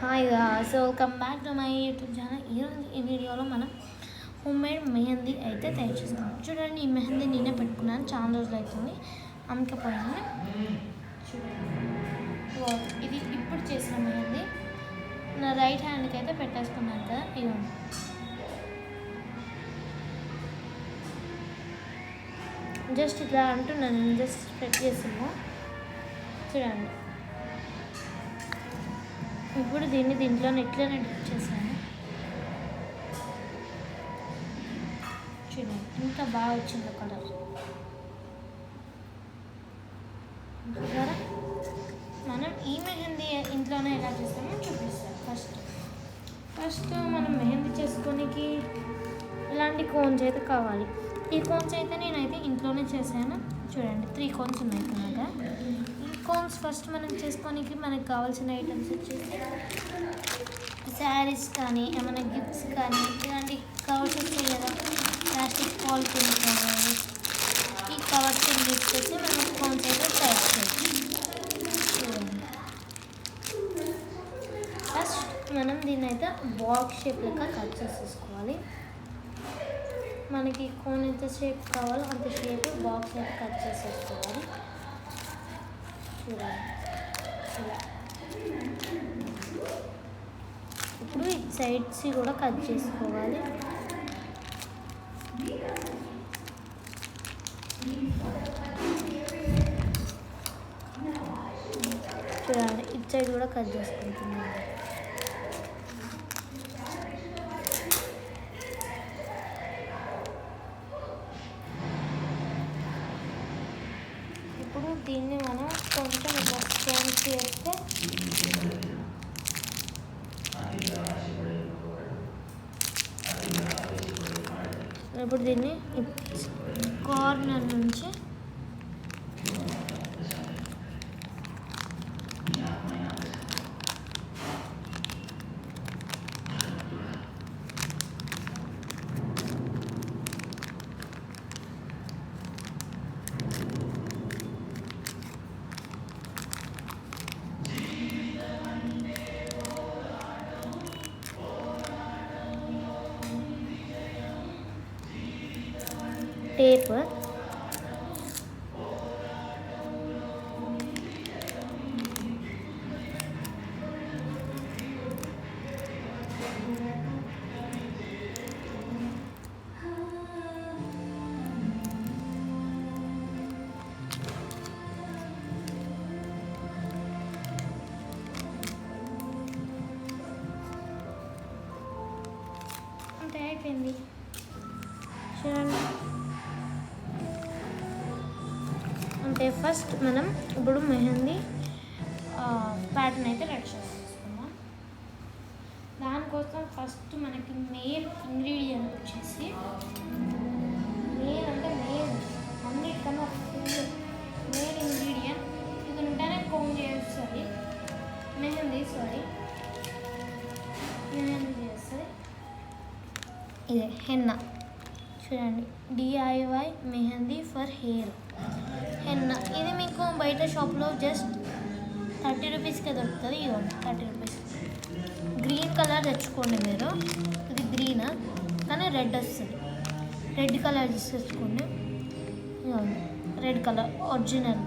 Hi so welcome back to my YouTube channel. ఈరోజు ఈ వీడియోలో మనం హోమ్ మేడ్ మెహందీ అయితే తయారు చేస్తాం. చూడండి, ఈ మెహందీ నేనే పెట్టుకున్నాను, చాలా రోజులు అవుతుంది అమ్మకపోయాను. చూడండి, ఇది ఇప్పుడు చేసిన మెహందీ నా రైట్ హ్యాండ్కి అయితే పెట్టేసుకున్నాను కదా. ఇవ్వండి, జస్ట్ ఇట్లా అంటున్నాను, జస్ట్ సెట్ చేసాము. చూడండి, ఇప్పుడు దీంట్లో ఇట్లనే డిప్ చేశాను. చూడండి ఎంత బాగా వచ్చిందో కలర్. చూసారా, మనం ఈ మెహందీ ఇంట్లోనే ఎలా చేస్తామో చూపిస్తాం. ఫస్ట్ మనం మెహందీ చేసుకోనికి ఇలాంటి కోన్స్ అయితే కావాలి. ఈ కోన్స్ అయితే నేనైతే ఇంట్లోనే చేశాను. చూడండి, 3 కోన్స్ ఉన్నాయి కదా. కోన్స్ ఫస్ట్ మనం చేసుకోనికి మనకు కావాల్సిన ఐటమ్స్ వచ్చేసి శారీస్ కానీ ఏమైనా గిఫ్ట్స్ కానీ ఇలాంటి కవర్స్ వస్తాయి కదా, ప్లాస్టిక్ పాలిథిన్ కవర్. ఈ కవర్స్ యూజ్ చేసి మనం కోన్స్ అయితే తయారు చేయాలి. ఫస్ట్ మనం దీన్ని అయితే బాక్స్ షేప్ లెక్క కట్ చేసేసుకోవాలి. మనకి కోన్ ఎంత షేప్ కావాలో అంత షేప్ బాక్స్ అయితే కట్ చేసేసుకోవాలి. చూడండి, ఇలా. ఇప్పుడు ఈ సైడ్స్ కూడా కట్ చేసుకోవాలి. చూడండి, ఇటు సైడ్ కూడా కట్ చేసుకుంటున్నాను. ఇప్పుడు దీన్ని మనం కొంచెం ఇట్లా స్టోన్స్ చేస్తే ఇప్పుడు దీన్ని కార్నర్ నుంచి టేప్ అంతే అయిపోయింది. చూడండి, అంటే ఫస్ట్ మనం ఇప్పుడు మెహందీ ప్యాటర్న్ అయితే రెడీ చేసుకుందాం. దానికోసం ఫస్ట్ మనకి మెయిన్ ఇంగ్రీడియంట్ వచ్చేసి, మెయిన్ అన్నిటికన్నా మెయిన్ ఇంగ్రీడియంట్ ఇది ఉంటేనే కోన్ చేస్తుంది మెహందీ చేస్తుంది. ఇదే హెన్నా. చూడండి, DIY mehndi for hair henna. ఇది మీకు బయట షాప్లో జస్ట్ 30 రూపీస్కే దొరుకుతుంది. ఇవ్వండి, 30 రూపీస్. గ్రీన్ కలర్ తెచ్చుకోండి మీరు. ఇది గ్రీన్ కానీ రెడ్ వస్తుంది. రెడ్ కలర్ తెచ్చుకోండి. ఇవ్వండి, రెడ్ కలర్ ఒరిజినల్.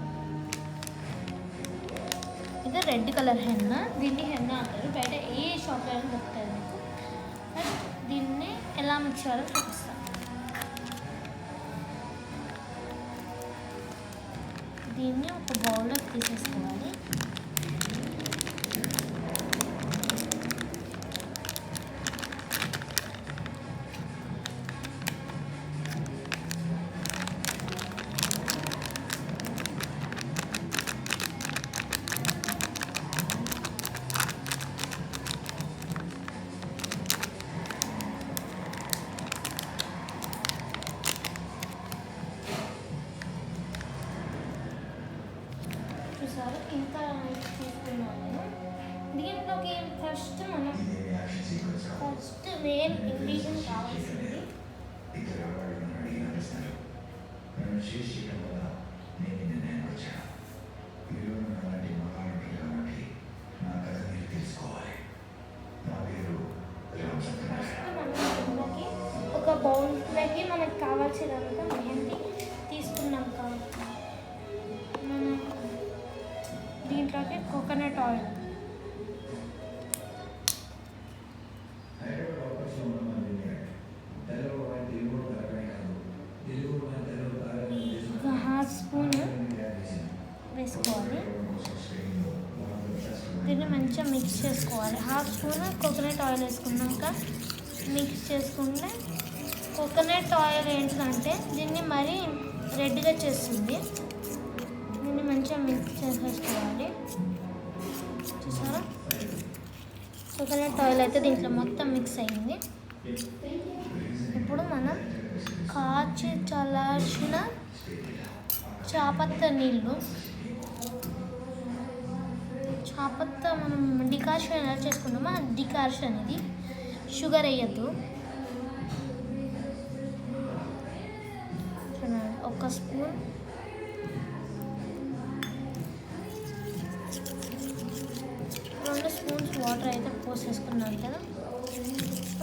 ఇది రెడ్ కలర్ హెన్నా. దీన్ని హెన్నా అంటారు. బయట ఏ షాప్లో దొరుకుతుంది మీకు. దీన్ని ఎలా మిక్స్ చేయాలో చూపిస్తాను. దీన్ని ఒక బౌల్లో తీసేసుకోవాలి. చూసారు, ఇంత తీసుకున్నాను. దీంట్లోకి ఫస్ట్ మెయిన్ ఇంగ్రీడియంట్ కావాల్సింది బౌల్లోకి మనకు కావాల్సినంత మెహందీ తీసుకున్నాక మనం దీంట్లోకి కోకోనట్ ఆయిల్, ఒక హాఫ్ స్పూన్ వేసుకోవాలి. దీన్ని మంచిగా మిక్స్ చేసుకోవాలి. హాఫ్ స్పూన్ కోకోనట్ ఆయిల్ వేసుకున్నాక మిక్స్ చేసుకుంటే, కోకోనట్ ఆయిల్ ఏంటంటే దీన్ని మరీ రెడ్గా చేస్తుంది. దీన్ని మంచిగా మిక్స్ చేసేసుకోవాలి. చూసారా, కోకోనట్ ఆయిల్ అయితే దీంట్లో మొత్తం మిక్స్ అయింది. ఇప్పుడు మనం కాచి చల్లార్చిన చాపత్త నీళ్ళు, చాపత్త మనం డికాషన్ ఎలా చేసుకుంటామో ఆ డికాషన్ ఇది. షుగర్ వేయద్దు. ఒక స్పూన్, రెండు స్పూన్స్ వాటర్ అయితే పోసేసుకున్నాను కదా,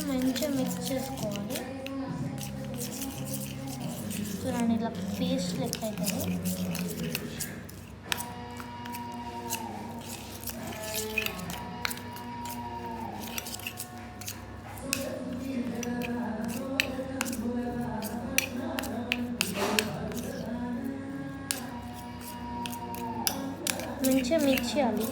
మంచిగా మిక్స్ చేసుకోవాలి. చూడండి, ఇలా పేస్ట్ లెక్క అవుతుంది. మంచిగా మిక్స్ చేయాలి.